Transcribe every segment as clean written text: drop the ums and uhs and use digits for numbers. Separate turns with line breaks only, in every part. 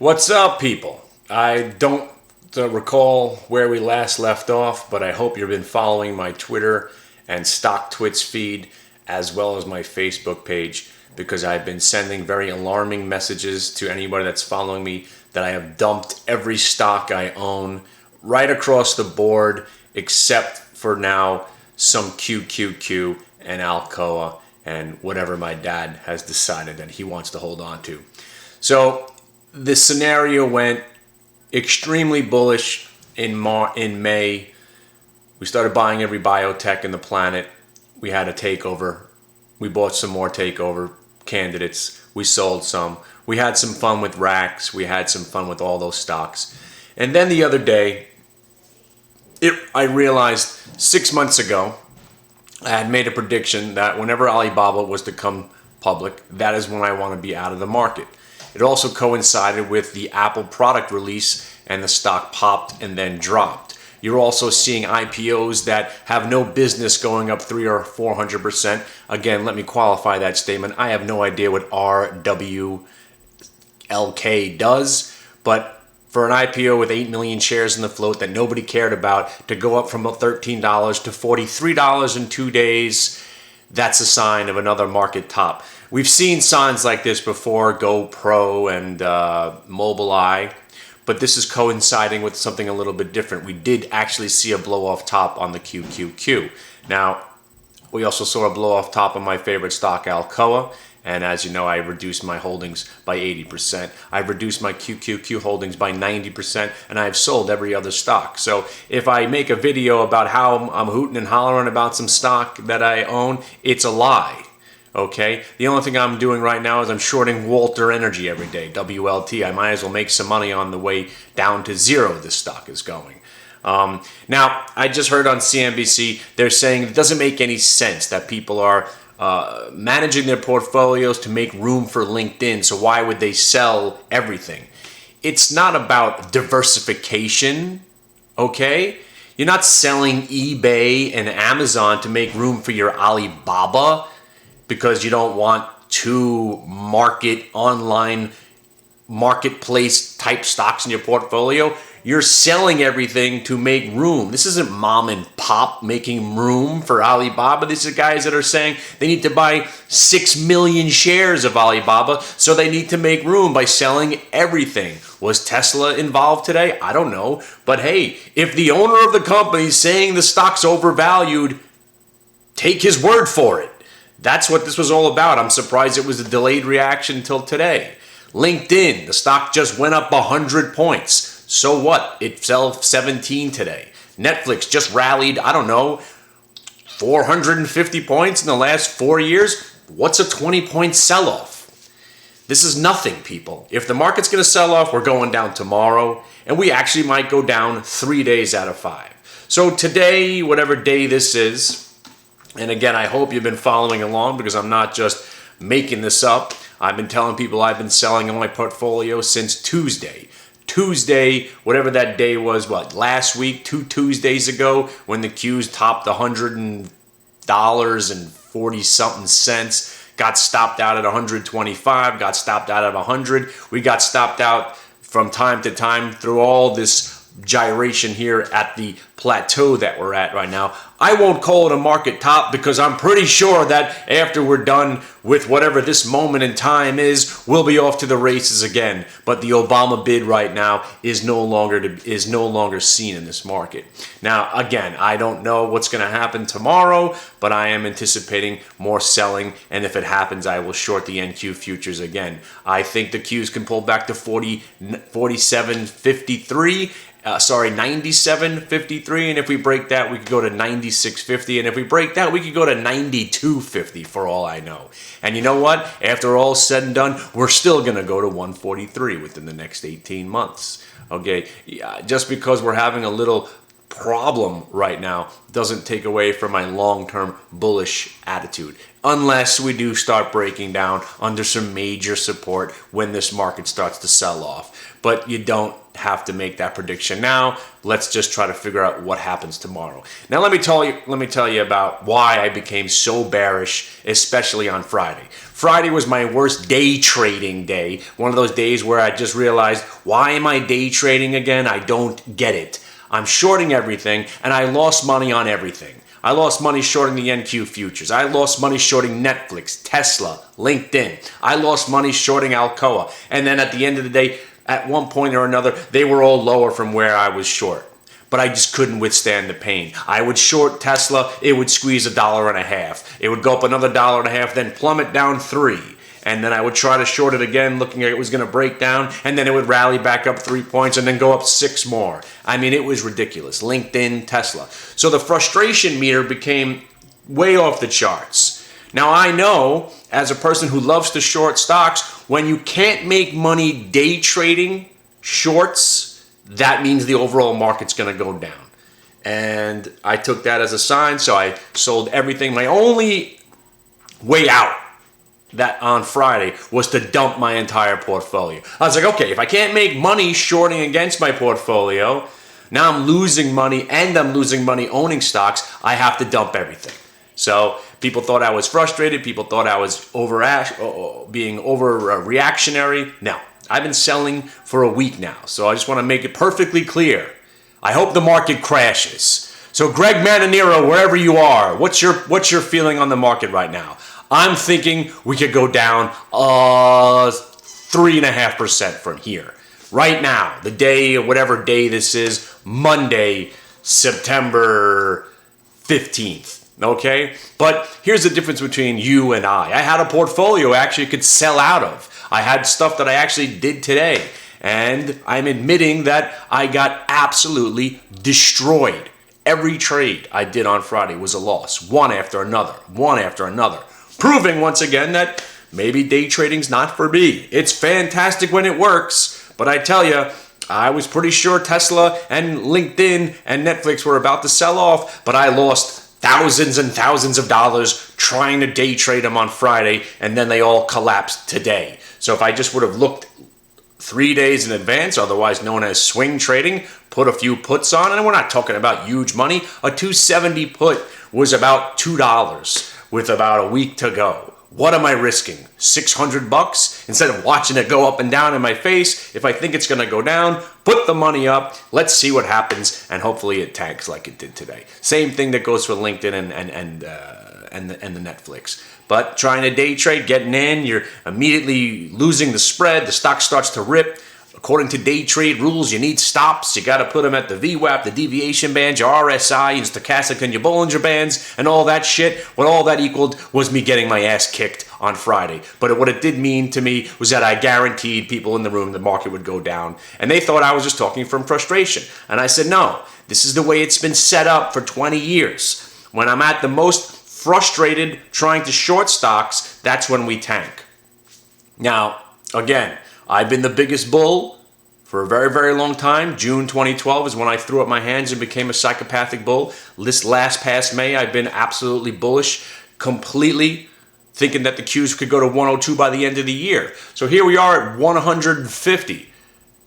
What's up, people? I don't recall where we last left off, but I hope you've been following my Twitter and StockTwits feed as well as my Facebook page, because I've been sending very alarming messages to anybody that's following me that I have dumped every stock I own right across the board except for now some QQQ and Alcoa and whatever my dad has decided that he wants to hold on to. So the scenario went extremely bullish in May. We started buying every biotech in the planet. We had a takeover. We bought some more takeover candidates. We sold some. We had some fun with racks. We had some fun with all those stocks. And then the other day, I realized 6 months ago, I had made a prediction that whenever Alibaba was to come public, that is when I want to be out of the market. It also coincided with the Apple product release, and the stock popped and then dropped. You're also seeing IPOs that have no business going up 300 or 400%. Again, let me qualify that statement. I have no idea what RWLK does, but for an IPO with 8 million shares in the float that nobody cared about to go up from $13 to $43 in 2 days, that's a sign of another market top. We've seen signs like this before, GoPro and Mobileye, but this is coinciding with something a little bit different. We did actually see a blow-off top on the QQQ. Now, we also saw a blow-off top on my favorite stock, Alcoa, and as you know, I reduced my holdings by 80%. I've reduced my QQQ holdings by 90%, and I've sold every other stock. So if I make a video about how I'm hooting and hollering about some stock that I own, it's a lie. Okay? The only thing I'm doing right now is I'm shorting Walter Energy every day, WLT. I might as well make some money on the way down to zero this stock is going. Now, I just heard on CNBC, they're saying it doesn't make any sense that people are managing their portfolios to make room for LinkedIn, so why would they sell everything? It's not about diversification, okay? You're not selling eBay and Amazon to make room for your Alibaba because you don't want two online marketplace type stocks in your portfolio. You're selling everything to make room. This isn't mom and pop making room for Alibaba. These are guys that are saying they need to buy 6 million shares of Alibaba, so they need to make room by selling everything. Was Tesla involved today? I don't know. But hey, if the owner of the company is saying the stock's overvalued, take his word for it. That's what this was all about. I'm surprised it was a delayed reaction until today. LinkedIn, the stock just went up 100 points. So what? It fell 17 today. Netflix just rallied, 450 points in the last 4 years. What's a 20-point sell-off? This is nothing, people. If the market's going to sell off, we're going down tomorrow, and we actually might go down 3 days out of 5. So today, whatever day this is, and again, I hope you've been following along because I'm not just making this up. I've been telling people I've been selling on my portfolio since Tuesday. Whatever that day was, last week, 2 Tuesdays ago, when the Qs topped $100.40-something, got stopped out at 125, got stopped out at 100. We got stopped out from time to time through all this gyration here at the plateau that we're at right now. I won't call it a market top because I'm pretty sure that after we're done with whatever this moment in time is, we'll be off to the races again. But the Obama bid right now is no longer seen in this market. Now, again, I don't know what's going to happen tomorrow, but I am anticipating more selling, and if it happens, I will short the NQ futures again. I think the Qs can pull back to 97.53. 97.53, and if we break that, we could go to 96.50, and if we break that, we could go to 92.50 for all I know. And you know what? After all said and done, we're still going to go to 143 within the next 18 months. Okay, just because we're having a little problem right now doesn't take away from my long-term bullish attitude, unless we do start breaking down under some major support when this market starts to sell off. But you don't have to make that prediction now. Let's just try to figure out what happens tomorrow. Now let me tell you about why I became so bearish, especially on Friday. Friday was my worst day trading day. One of those days where I just realized, why am I day trading again? I don't get it. I'm shorting everything, and I lost money on everything. I lost money shorting the NQ futures. I lost money shorting Netflix, Tesla, LinkedIn. I lost money shorting Alcoa. And then at the end of the day, at one point or another, they were all lower from where I was short. But I just couldn't withstand the pain. I would short Tesla, it would squeeze $1.50. It would go up another $1.50, then plummet down 3. And then I would try to short it again, looking like it was going to break down, and then it would rally back up 3 points and then go up 6 more. I mean, it was ridiculous. LinkedIn, Tesla. So the frustration meter became way off the charts. Now I know, as a person who loves to short stocks, when you can't make money day trading shorts, that means the overall market's going to go down. And I took that as a sign, so I sold everything. My only way out that on Friday was to dump my entire portfolio. I was like, okay, if I can't make money shorting against my portfolio, now I'm losing money and I'm losing money owning stocks, I have to dump everything. So people thought I was frustrated. People thought I was being overreactionary. No, I've been selling for a week now. So I just want to make it perfectly clear. I hope the market crashes. So Greg Mananero, wherever you are, what's your feeling on the market right now? I'm thinking we could go down 3.5% from here. Right now, the day, whatever day this is, Monday, September 15th. Okay? But here's the difference between you and I. I had a portfolio I actually could sell out of. I had stuff that I actually did today. And I'm admitting that I got absolutely destroyed. Every trade I did on Friday was a loss. One after another. Proving once again that maybe day trading's not for me. It's fantastic when it works, but I tell you, I was pretty sure Tesla and LinkedIn and Netflix were about to sell off, but I lost thousands and thousands of dollars trying to day trade them on Friday, and then they all collapsed today. So if I just would have looked 3 days in advance, otherwise known as swing trading, put a few puts on, and we're not talking about huge money. A 270 put was about $2 with about a week to go. What am I risking? $600? Instead of watching it go up and down in my face, if I think it's going to go down, put the money up, let's see what happens, and hopefully it tanks like it did today. Same thing that goes for LinkedIn and the Netflix. But trying to day trade, getting in, you're immediately losing the spread, the stock starts to rip. According to day trade rules, you need stops. You got to put them at the VWAP, the deviation band, your RSI, your stochastic and your Bollinger Bands, and all that shit. What all that equaled was me getting my ass kicked on Friday. But what it did mean to me was that I guaranteed people in the room the market would go down. And they thought I was just talking from frustration. And I said, no, this is the way it's been set up for 20 years. When I'm at the most frustrated trying to short stocks, that's when we tank. Now, again, I've been the biggest bull for a very, very long time. June 2012 is when I threw up my hands and became a psychopathic bull. This last past May, I've been absolutely bullish, completely thinking that the Qs could go to 102 by the end of the year. So here we are at 150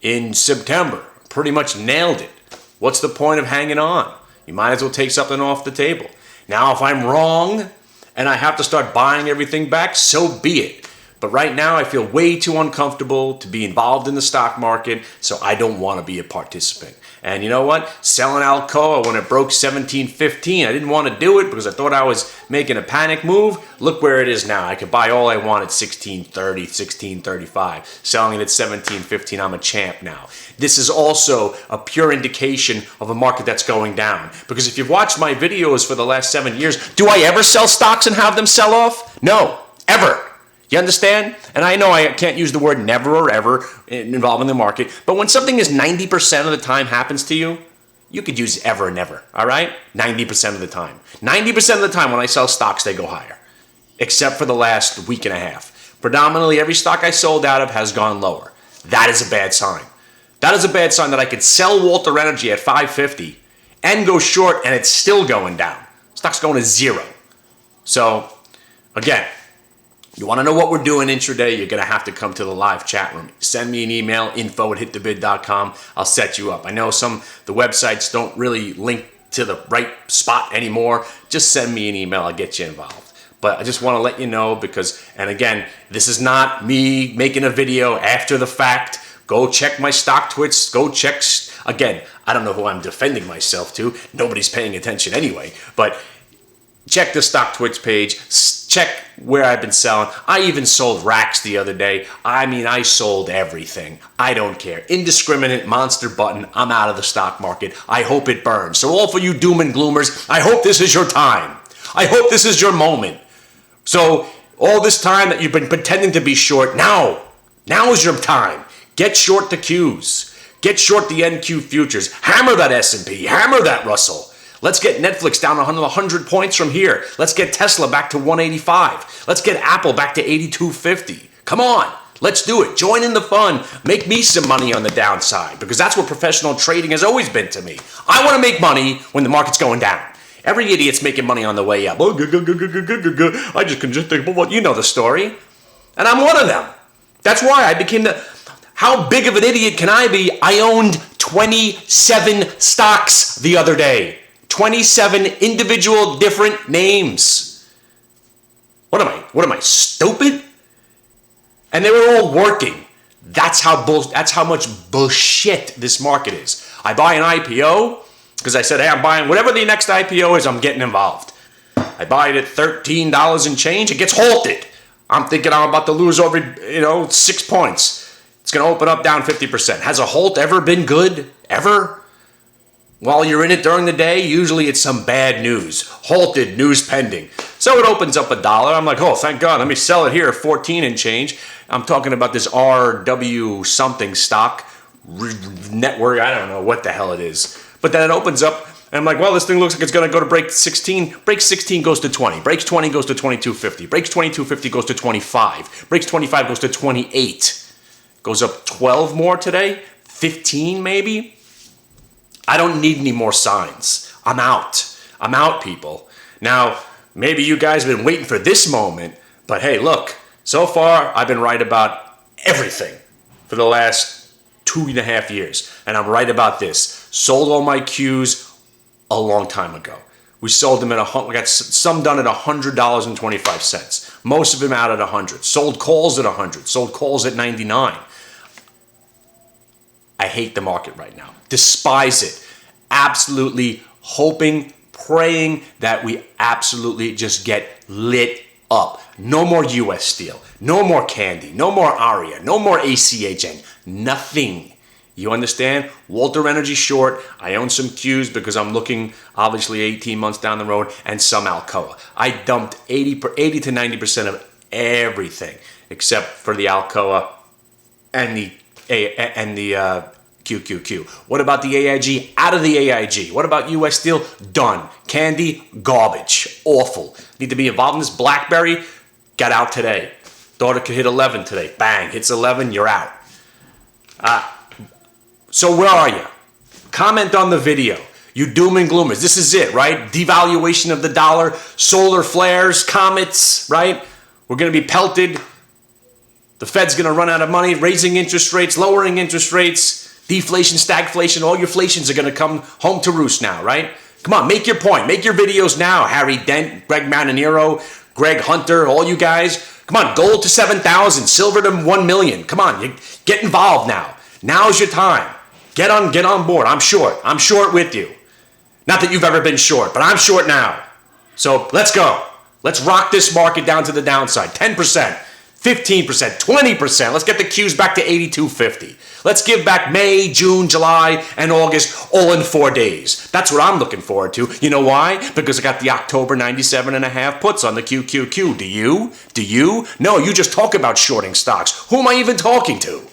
in September. Pretty much nailed it. What's the point of hanging on? You might as well take something off the table. Now, if I'm wrong and I have to start buying everything back, so be it. But right now, I feel way too uncomfortable to be involved in the stock market, so I don't want to be a participant. And you know what? Selling Alcoa when it broke 17.15, I didn't want to do it because I thought I was making a panic move. Look where it is now. I could buy all I want at 16.30, 16.35. Selling it at 17.15, I'm a champ now. This is also a pure indication of a market that's going down. Because if you've watched my videos for the last 7 years, do I ever sell stocks and have them sell off? No, ever. You understand? And I know I can't use the word never or ever involving the market, but when something is 90% of the time happens to you, you could use ever and never, all right? 90% of the time. 90% of the time when I sell stocks, they go higher, except for the last week and a half. Predominantly, every stock I sold out of has gone lower. That is a bad sign. That is a bad sign that I could sell Walter Energy at $5.50 and go short, and it's still going down. Stock's going to zero. So, again, you want to know what we're doing intraday, you're going to have to come to the live chat room. Send me an email, info@hitthebid.com. I'll set you up. I know the websites don't really link to the right spot anymore. Just send me an email. I'll get you involved. But I just want to let you know because, and again, this is not me making a video after the fact. Go check my StockTwits. Go check, again, I don't know who I'm defending myself to. Nobody's paying attention anyway. But check the StockTwits page. Check where I've been selling. I even sold racks the other day. I mean, I sold everything. I don't care. Indiscriminate monster button. I'm out of the stock market. I hope it burns. So all for you doom and gloomers, I hope this is your time. I hope this is your moment. So all this time that you've been pretending to be short, now is your time. Get short the Qs. Get short the NQ futures. Hammer that S&P. Hammer that Russell. Let's get Netflix down 100 points from here. Let's get Tesla back to 185. Let's get Apple back to 82.50. Come on. Let's do it. Join in the fun. Make me some money on the downside because that's what professional trading has always been to me. I want to make money when the market's going down. Every idiot's making money on the way up. Oh, I just can just think, well, you know the story. And I'm one of them. That's why I became how big of an idiot can I be? I owned 27 stocks the other day. 27 individual different names. What am I, stupid? And they were all working. That's how much bullshit this market is. I buy an IPO because I said, hey, I'm buying whatever the next IPO is, I'm getting involved. I buy it at $13 and change, it gets halted. I'm thinking I'm about to lose over, 6 points. It's going to open up down 50%. Has a halt ever been good? Ever? While you're in it during the day, usually it's some bad news. Halted, news pending. So it opens up $1. I'm like, oh, thank God. Let me sell it here at 14 and change. I'm talking about this RW something stock network. I don't know what the hell it is. But then it opens up, and I'm like, well, this thing looks like it's going to go to break 16. Break 16 goes to 20. Breaks 20 goes to 22.50. Breaks 22.50 goes to 25. Breaks 25 goes to 28. Goes up 12 more today. 15 maybe. I don't need any more signs. I'm out. I'm out, people. Now, maybe you guys have been waiting for this moment, but hey, look, so far I've been right about everything for the last 2.5 years, and I'm right about this. Sold all my Qs a long time ago. We sold them we got some done at $100.25. Most of them out at 100. Sold calls at 100. Sold calls at 99. I hate the market right now. Despise it. Absolutely hoping, praying that we absolutely just get lit up. No more US Steel. No more Candy. No more Aria. No more ACHN. Nothing. You understand? Walter Energy short. I own some Qs because I'm looking obviously 18 months down the road, and some Alcoa. I dumped 80 to 90% of everything except for the Alcoa and the QQQ. What about the AIG? Out of the AIG. What about US Steel? Done. Candy? Garbage. Awful. Need to be involved in this. BlackBerry? Got out today. Thought it could hit 11 today. Bang. Hits 11. You're out. So where are you? Comment on the video. You doom and gloomers. This is it, right? Devaluation of the dollar. Solar flares. Comets, right? We're going to be pelted. The Fed's going to run out of money, raising interest rates, lowering interest rates, deflation, stagflation, all your inflations are going to come home to roost now, right? Come on, make your point. Make your videos now. Harry Dent, Greg Mananero, Greg Hunter, all you guys. Come on, gold to 7,000, silver to 1 million. Come on, you get involved now. Now's your time. Get on board. I'm short. I'm short with you. Not that you've ever been short, but I'm short now. So let's go. Let's rock this market down to the downside. 10%. 15%, 20%. Let's get the Qs back to 82.50. Let's give back May, June, July, and August all in 4 days. That's what I'm looking forward to. You know why? Because I got the October 97.5 puts on the QQQ. Do you? Do you? No, you just talk about shorting stocks. Who am I even talking to?